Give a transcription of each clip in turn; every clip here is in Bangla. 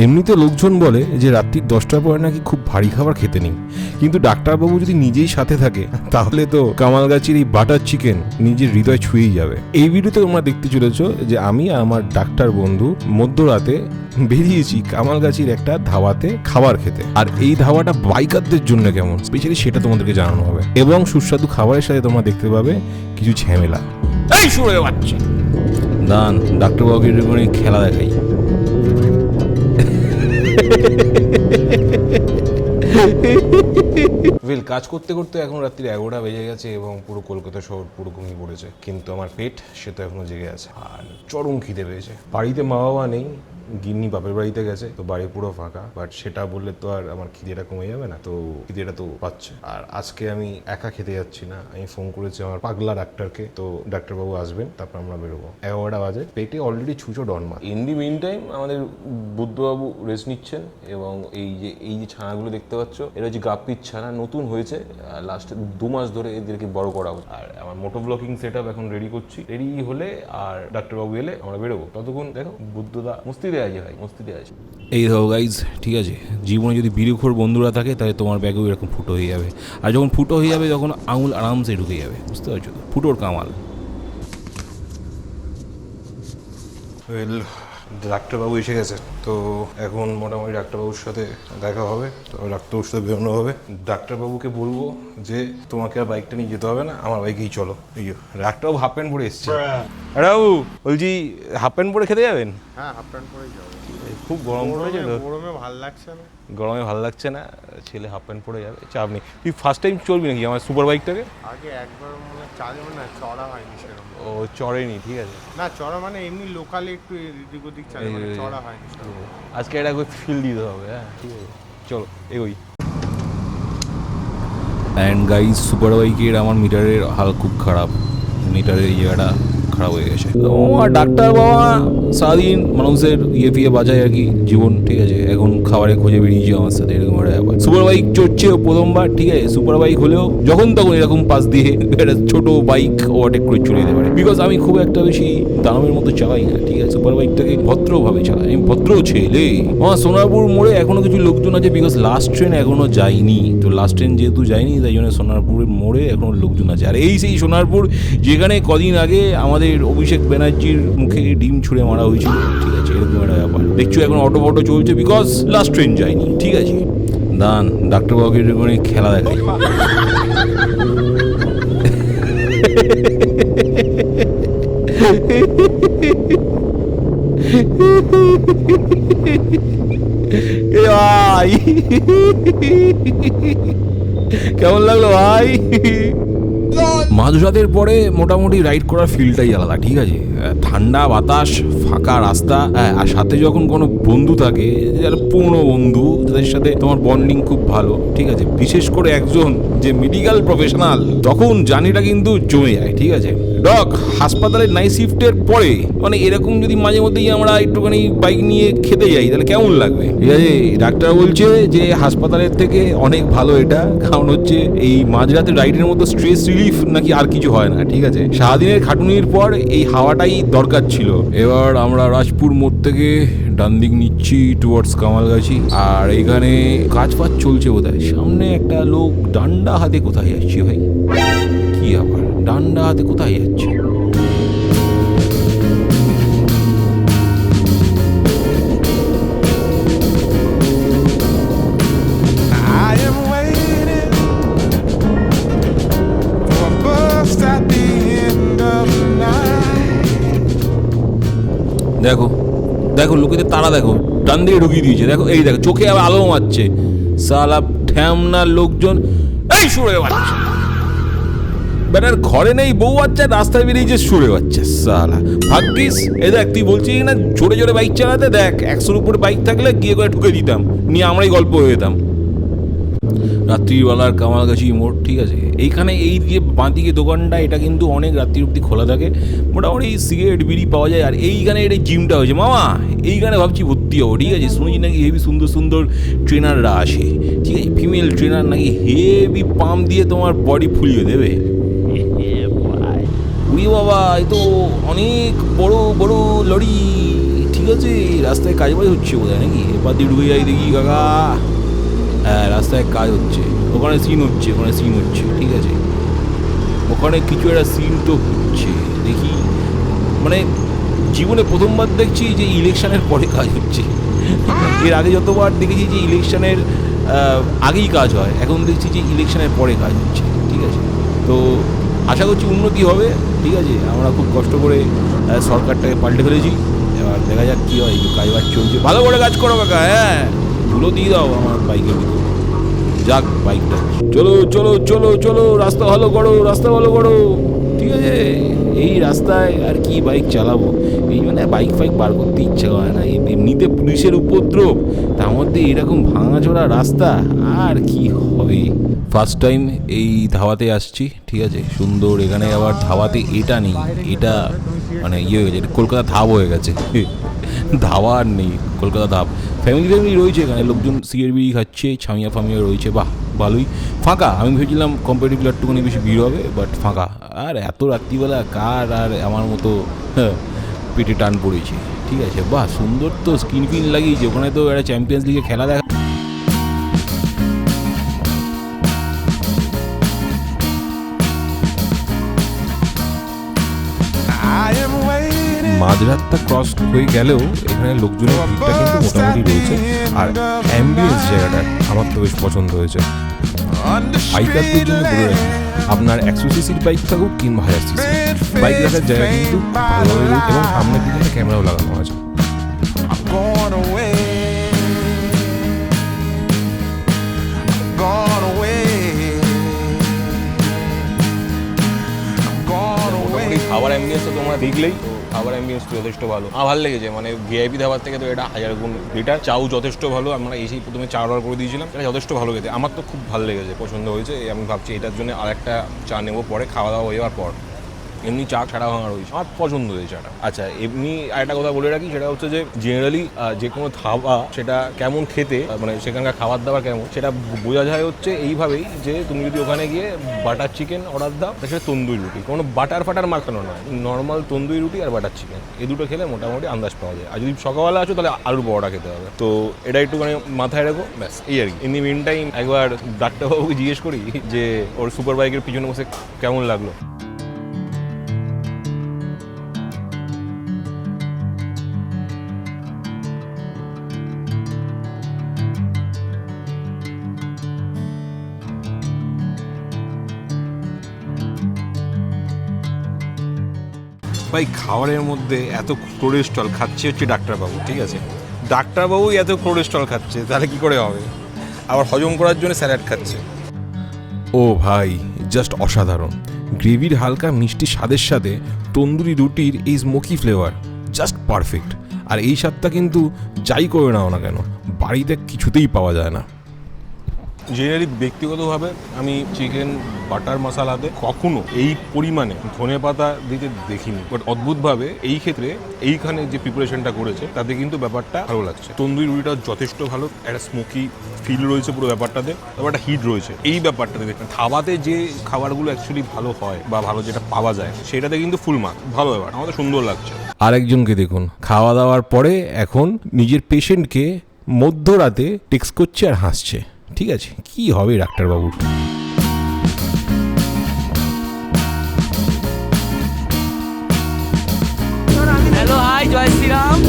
এমনিতে লোকজন বলে যে রাত্রির 10টার পরে নাকি খুব ভারী খাবার খেতে নেই, কিন্তু ডাক্তারবাবু যদি নিজেই সাথে থাকে তাহলে তো কামালগাছির এই বাটার চিকেন নিজের হৃদয় ছুঁয়েই যাবে। এই ভিডিওতে তোমরা দেখতে চলেছ যে আমি আর আমার ডাক্তার বন্ধু মধ্যরাতে বেরিয়েছি কামালগাছির একটা ধাবাতে খাবার খেতে। আর এই ধাবাটা বাইকারদের জন্য কেমন স্পেশালি সেটা তোমাদেরকে জানানো হবে, এবং সুস্বাদু খাবারের সাথে তোমরা দেখতে পাবে কিছু ঝামেলা। এই শুরু হয়ে যাচ্ছে দান ডাক্তারবাবুকে খেলা দেখাই। কাজ করতে করতে এখন রাত্রি 11টা বেজে গেছে এবং পুরো কলকাতা শহর পুরো ঘুমিয়ে পড়েছে, কিন্তু আমার পেট সে তো এখনো জেগে আছে আর চরম খিদে পেয়েছে। বাড়িতে মা বাবা নেই, গিন্নি বাপের বাড়িতে গেছে, তো বাড়ি পুরো ফাঁকা। বাট সেটা বললে তো আর আমার খিদেটা কমে যাবে না, তো খিদেটা তো পাচ্ছে। আর আজকে আমি একা খেতে যাচ্ছি না, আমি ফোন করেছি আমার পাগলা ডাক্তারকে, তো ডাক্তারবাবু আসবেন, তারপর আমরা বেরোবো। 11টা বাজে, পেটে অলরেডি ছুঁচো ডনমা। ইন দি মিন টাইম আমাদের বুদ্ধবাবু রেস্ট নিচ্ছেন, এবং এই যে ছানাগুলো দেখতে পাচ্ছ এটা হচ্ছে গাপ্পির ছানা, নতুন হয়েছে, লাস্ট 2 মাস ধরে এদেরকে বড় করা হচ্ছে। আর আমার মোটো ব্লকিং সেট আপ এখন রেডি করছি, রেডি হলে আর ডাক্তারবাবু এলে আমরা বেরোবো। ততক্ষণ দেখো বুদ্ধদা মস্তিতে আছে ভাই, মস্তিতে আছে। এই দেখো গাইজ, ঠিক আছে, জীবনে যদি বিড়িখোর বন্ধুরা থাকে তাহলে তোমার ব্যাগেও এরকম ফুটো হয়ে যাবে, আর যখন ফুটো হয়ে যাবে তখন আঙুল আরামসে ঢুকে যাবে, বুঝতে পারছো তো? ফুটোর কামাল। ডাক্তারবাবু এসে গেছে, তো এখন মোটামুটি ডাক্তারবাবুর সাথে দেখা হবে, তো ডাক্তারবাবুর সাথে বেরোনো হবে। ডাক্তারবাবুকে বলবো যে তোমাকে আর বাইকটা নিয়ে যেতে হবে না, আমার বাইকেই চলো। এই ডাক্তারবাবু হাফ প্যান্ট পরে এসছে। আরে বাবু বলছি হাফ প্যান্ট পরে খেতে যাবেন? হ্যাঁ, হাফ প্যান্ট পরেই যাবো। খুব গরম পড়েছে তো, গরমে ভালো লাগছে না। গরমে ভালো লাগছে না, ছেলে হাফ প্যান্ট পরে যাবে, চাপ নেই। তুই ফার্স্ট টাইম চলবি নাকি আমার সুপার বাইকটাকে? আগে একবার মনে চালিও না, চড়া হয়নি সেরকম। ও চড়েনি, ঠিক আছে না, চড়া মানে এমনি লোকালে একটু এদিক ওদিক চালে, মানে চড়া হয়নি সেরকম। আজকে এটা ফিল দিতে হবে। হ্যাঁ ঠিক আছে, চলো এগোই। অ্যান্ড গাইজ, সুপার বাইকের আমার মিটারের হাল খুব খারাপ, মিটারের এই জায়গাটা খারাপ হয়ে গেছে। আমার ডাক্তার বাবা সারাদিন মানুষের ফিয়ে বাজায় আর কি জীবন, ঠিক আছে, এখন খাবারের খোঁজে বেরিয়েছে আমার সাথে, এরকম একটা ব্যাপার। সুপার বাইক চড়ছে প্রথমবার, ঠিক আছে, সুপার বাইক হলেও যখন তখন এরকম পাশ দিয়ে একটা ছোট বাইক ওভারটেক করে চলে যেতে পারে, বিকজ আমি খুব একটা বেশি দানবের মতো চালাই না, ঠিক আছে, সুপার বাইকটাকে ভদ্রভাবে চালাই, আমি ভদ্র ছেলে। আমার সোনারপুর মোড়ে এখনো কিছু লোকজন আছে, বিকজ লাস্ট ট্রেন এখনো যায়নি, তো লাস্ট ট্রেন যেহেতু যায়নি তাই জন্য সোনারপুরের মোড়ে এখনো লোকজন আছে। আর এই সেই সোনারপুর যেখানে কদিন আগে আমাদের অভিষেক ব্যানার্জির মুখে ডিম ছুঁড়ে মারা হয়েছিল, ঠিক আছে, এরকম একটা ব্যাপার। দেখছো এখন অটো ফটো চলছে, বিকজ লাস্ট ট্রেন যায়নি, ঠিক আছে। দান ডাক্তারবাবুকে এরকম খেলা দেখাই। ভাই কেমন লাগলো ভাই? মাঝরাতের পরে মোটামুটি রাইড করার ফিলটাই আলাদা, ঠিক আছে, ঠান্ডা বাতাস, ফাঁকা রাস্তা, আর সাথে যখন কোনো বন্ধু থাকে, যারা পুরনো বন্ধু, যাদের সাথে তোমার বন্ডিং খুব ভালো, ঠিক আছে, বিশেষ করে একজন যে মেডিকেল প্রফেশনাল, তখন জার্নিটা কিন্তু জমে যায়, ঠিক আছে। ডক হাসপাতালের নাইট শিফটের পরে মানে এরকম যদি মাঝে মধ্যেই আমরা একটুখানি বাইক নিয়ে খেতে যাই তাহলে কেমন লাগবে, ঠিক আছে। ডাক্তার বলছে যে হাসপাতালের থেকে অনেক ভালো এটা, কারণ হচ্ছে এই মাঝরাতে রাইডের মতো স্ট্রেস রিলিফ নাকি আর কিছু হয় না, ঠিক আছে। সারাদিনের খাটুনির পর এই হাওয়াটাই দরকার ছিল। এবার আমরা রাজপুর মোড় থেকে ডান দিক নিচ্ছি টুয়ার্ডস কামালগাছি, আর এখানে কাজ ফাজ চলছে বোধহয়। সামনে একটা লোক ডান্ডা হাতে কোথায় যাচ্ছে ভাই? কি আবার ডান্ডা হাতে কোথায় যাচ্ছে? দেখো দেখো লোকেদের তারা দেখো, ডান দিকে ঢুকিয়ে দিয়েছে, দেখো এই দেখো চোখে আবার আলো মারছে, সালা ঠ্যামনার লোকজন। এই সুরে বাচ্চা বেটার ঘরে নেই, বউ বাচ্চা, রাস্তায় বেরিয়েছে সুরে বাচ্চা, সালা ভাগ্যিস। এ দেখ তুই বলছিস না জোরে জোরে বাইক চালাতে, দেখ 100-র উপরে বাইক থাকলে গিয়ে করে ঢুকে দিতাম, নিয়ে আমরাই গল্প হয়ে যেতাম। রাত্রিবেলার কামালগাছি মোড়, ঠিক আছে, এইখানে এই যে বাঁদিকে দোকানটা, এটা কিন্তু অনেক রাত্রি অব্দি খোলা থাকে, মোটামুটি সিগারেট বিড়ি পাওয়া যায়। আর এইখানে এটা জিমটা হয়েছে মামা, এইখানে ভাবছি ভর্তি হবো, ঠিক আছে। শুনেছি নাকি হেভি সুন্দর সুন্দর ট্রেনাররা আসে, ঠিক আছে, ফিমেল ট্রেনার নাকি হেভি পাম্প দিয়ে তোমার বডি ফুলিয়ে দেবে। উড়ি বাবা, এ তো অনেক বড় বড় লরি, ঠিক ঠিক আছে, রাস্তায় কাজ বাজ হচ্ছে বোধ হয় নাকি, এবার দিয়ে ঢুকে যাই দেখি কাকা। হ্যাঁ, রাস্তায় কাজ হচ্ছে, ওখানে সিন হচ্ছে, ঠিক আছে, ওখানে কিছু একটা সিন তো হচ্ছে দেখি। মানে জীবনে প্রথমবার দেখছি যে ইলেকশনের পরে কাজ হচ্ছে। এর আগে যতবার দেখেছি যে ইলেকশনের আগেই কাজ হয়, এখন দেখছি যে ইলেকশনের পরে কাজ হচ্ছে, ঠিক আছে। তো আশা করছি উন্নতি হবে, ঠিক আছে। আমরা খুব কষ্ট করে সরকারটাকে পাল্টে ফেলেছি, এবার দেখা যাক কী হয়। কাজ বাজ চলছে, ভালো করে কাজ করো কাকা। হ্যাঁ, ধুলো দিয়ে দাও আমার বাইকের ভিতরে, যাক বাইকটা। চলো চলো চলো চলো, রাস্তা ভালো করো, ঠিক আছে। এই রাস্তায় আর কি বাইক চালাবো, এই মানে বাইক ফাইক বার করতে ইচ্ছে করে না। এমনিতে পুলিশের উপদ্রব, তার মধ্যে এরকম ভাঙাচোরা রাস্তা, আর কি হবে। ফার্স্ট টাইম এই ধাবাতে আসছি, ঠিক আছে, সুন্দর। এখানে আবার ধাবাতে এটা নেই, এটা মানে ইয়ে হয়ে গেছে, এটা কলকাতা ধাব হয়ে গেছে। ধাবা আর নেই, কলকাতা ধাব। ফ্যামিলি রয়েছে এখানে, লোকজন সিগারেট বিড়ি খাচ্ছে, ছামিয়া ফামিয়া রয়েছে, বাহ ভালোই। ফাঁকা, আমি ভেবেছিলাম কম্পারেটিভলি একটুখানি বেশি ভিড় হবে, বাট ফাঁকা। আর এত রাত্রিবেলা কার আর আমার মতো পেটে টান পড়েছে, ঠিক আছে। বাহ সুন্দর তো, স্ক্রিন ফিন লাগিয়েছে, ওখানে তো একটা চ্যাম্পিয়ন্স লিগে খেলা দেখা। মাঝরাতটা ক্রস হয়ে গেলেও এখানে লোকজনের ভিড়টা কিন্তু মোটামুটি রয়েছে। আর অ্যাম্বিয়েন্স জায়গাটা আমার তো বেশ পছন্দ হয়েছে। বাইকারদের জন্য বলে রাখি, আপনার 100 সিসির বাইক থাকুক কিংবা 1000 সিসি, বাইক রাখার জায়গা কিন্তু ভালোভাবে রয়েছে এবং সামনের দিকে একটা ক্যামেরাও লাগানো আছে। খাবার অ্যাম্বিয়েন্স তো তোমরা দেখলেই, তো খাবার অ্যাম্বিয়েন্স যথেষ্ট ভালো, আমার ভালো লেগেছে। মানে ভিআইপি ধাবার থেকে তো এটা 1000 গুণ বেটার। চাও যথেষ্ট ভালো, আমরা এসেই প্রথমে চা অর্ডার করে দিয়েছিলাম, এটা যথেষ্ট ভালো গেছে, আমার তো খুব ভালো লেগেছে, পছন্দ হয়েছে। আমি ভাবছি এটার জন্য আরেকটা চা নেবো পরে, খাওয়া দাওয়া হয়ে যাওয়ার পর। এমনি চা ছাড়া ভাঙা রয়েছে, আমার পছন্দ হয়েছে চাটা। আচ্ছা, এমনি আরেকটা কথা বলে রাখি, সেটা হচ্ছে যে জেনারেলি যে কোনো ধাবা সেটা কেমন খেতে, মানে সেখানকার খাবার দাবার কেমন, সেটা বোঝা যায় হচ্ছে এইভাবেই, যে তুমি যদি ওখানে গিয়ে বাটার চিকেন অর্ডার দাও, সেটা তন্দুরি রুটি, কোনো বাটার ফাটার মাখানো নয়, নর্মাল তন্দুরি রুটি আর বাটার চিকেন, এই দুটো খেলে মোটামুটি আন্দাজ পাওয়া যায়। আর যদি সকালবেলা আছো তাহলে আলুর বড়া খেতে হবে। তো এটা একটুখানি মাথায় রাখো, ব্যাস এই আর কি। ইন দি মিন টাইম একবার ডাক্তারবাবুকে জিজ্ঞেস করি যে ওর সুপার বাইকের পিছনে বসে কেমন লাগলো। ভাই খাবারের মধ্যে এত কোলেস্ট্রল খাচ্ছে হচ্ছে ডাক্তারবাবু, ঠিক আছে, ডাক্তারবাবুই এত কোলেস্ট্রল খাচ্ছে, তাহলে কি করে হবে? আবার হজম করার জন্য স্যালাড খাচ্ছে। ও ভাই, জাস্ট অসাধারণ। গ্রেভির হালকা মিষ্টি স্বাদের সাথে তন্দুরি রুটির এই স্মোকি ফ্লেভার জাস্ট পারফেক্ট। আর এই স্বাদটা কিন্তু যাই করে নাও না কেন, বাড়িতে কিছুতেই পাওয়া যায় না। জেনারেলি ব্যক্তিগতভাবে আমি চিকেন বাটার মশলাতে কখনো এই পরিমাণে ধনেপাতা দিতে দেখিনি, বাট অদ্ভুতভাবে এই ক্ষেত্রে এইখানে যে প্রিপারেশনটা করেছে তাতে কিন্তু ব্যাপারটা ভালো লাগছে। তন্দুরি রুটিটা যথেষ্ট ভালো, একটা স্মোকি ফিল রয়েছে পুরো ব্যাপারটাতে, তারপর একটা হিট রয়েছে। এই ব্যাপারটাতে দেখবেন ধাবাতে যে খাবারগুলো অ্যাকচুয়ালি ভালো হয় বা ভালো যেটা পাওয়া যায়, সেটাতে কিন্তু ফুল মার্ক, ভালো ব্যাপার, আমাদের সুন্দর লাগছে। আরেকজনকে দেখুন, খাওয়া দাওয়ার পরে এখন নিজের পেশেন্টকে মধ্যরাতে টেক্সট করছে আর হাসছে। ঠিক আছে, কি হবে ডাক্তারবাবুর? হ্যালো, হাই, জয় শ্রীরাম।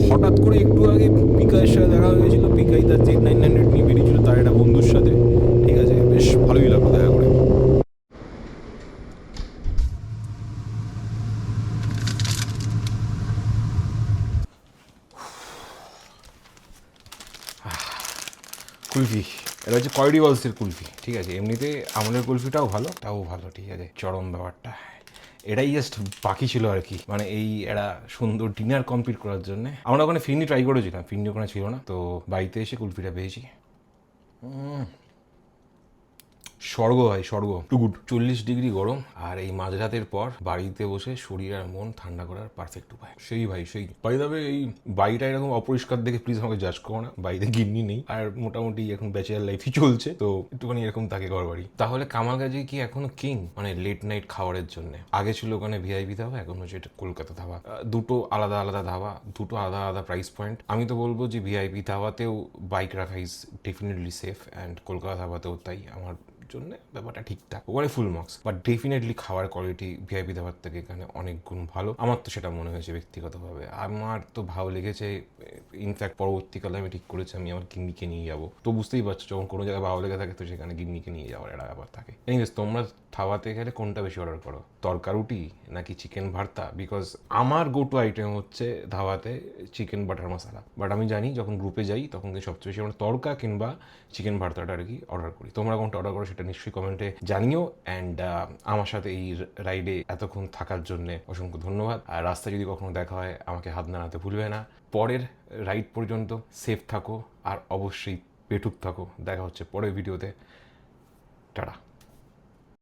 হঠাৎ করে একটু আগে পিকাইয়ের সাথে দেখা হয়েছিল, পিকাই তার Z900 নিয়ে বেরিয়েছিল তার একটা বন্ধুর সাথে, ঠিক আছে, বেশ ভালোই লাগলো দেখা করে। কুলফি, এটা হচ্ছে কয়ডি বলসের কুলফি, ঠিক আছে। এমনিতে আমাদের কুলফিটাও ভালো, তাও ভালো, ঠিক আছে, চরম ব্যাপারটা এটাই জাস্ট বাকি ছিল আর কি, মানে এই একটা সুন্দর ডিনার কমপ্লিট করার জন্য। আমরা ওখানে ফিরনি ট্রাই করেছিলাম, ফিরনি ওখানে ছিল না, তো বাড়িতে এসে কুলফিটা পেয়েছি। স্বর্গ হয় স্বর্গ, টু গুড। 40 ডিগ্রি গরম আর এই মাঝরাতের পর বাড়িতে বসে শরীর আর মন ঠান্ডা করার পারফেক্ট উপায়। সেই ভাই সেই বাই দাবে এই বাড়িটা এরকম অপরিষ্কার দেখে প্লিজ আমাকে জাজ করো না, বাড়িতে গিন্নি নেই আর মোটামুটি এখন ব্যাচেলার লাইফই চলছে, তো একটুখানি এরকম থাকে ঘর বাড়ি। তাহলে কামারগাজি কি এখনো কিং মানে লেট নাইট খাবারের জন্য? আগে ছিল ওখানে ভিআইপি ধাবা, এখন হচ্ছে এটা কলকাতা ধাবা। দুটো আলাদা আলাদা ধাবা, দুটো আলাদা আলাদা প্রাইস পয়েন্ট। আমি তো বলবো যে ভিআইপি ধাবাতেও বাইক রাখা is definitely safe and Kolkata ধাবাতেও তাই। আমার জন্য ব্যাপারটা ঠিকঠাক, ওখানে ফুল মার্কস, বাট ডেফিনেটলি খাওয়ার কোয়ালিটি ভিআইপি ধাবার থেকে এখানে অনেক গুণ ভালো। আমার তো সেটা মনে হয়েছে ব্যক্তিগতভাবে। আমার তো ভালো লেগেছে। ইনফ্যাক্ট পরবর্তীকালে আমি ঠিক করেছি আমি আমার গিন্নিকে নিয়ে যাবো। তো বুঝতেই পারছো যখন কোনো জায়গায় ভালো লেগে থাকে তো সেখানে গিন্নিকে নিয়ে যাওয়ার একটা ব্যাপার থাকে। এনিওয়েজ, তোমরা ধাবাতে গেলে কোনটা বেশি অর্ডার করো, তরকা রুটি নাকি চিকেন ভর্তা? বিকজ আমার গো টু আইটেম হচ্ছে ধাবাতে চিকেন বাটার মশলা, বাট আমি জানি যখন গ্রুপে যাই তখন সবচেয়ে বেশি আমরা তরকা কিংবা চিকেন ভর্তাটা আর কি অর্ডার করি। তোমরা কোনটা অর্ডার করো সেটা নিশ্চয়ই কমেন্টে জানিও। অ্যান্ড আমার সাথে এই রাইডে এতক্ষণ থাকার জন্য অসংখ্য ধন্যবাদ। আর রাস্তায় যদি কখনো দেখা হয় আমাকে হাত নাড়াতে ভুলবে না। পরের রাইড পর্যন্ত সেফ থাকো আর অবশ্যই পেটুক থাকো। দেখা হচ্ছে পরের ভিডিওতে। টাটা।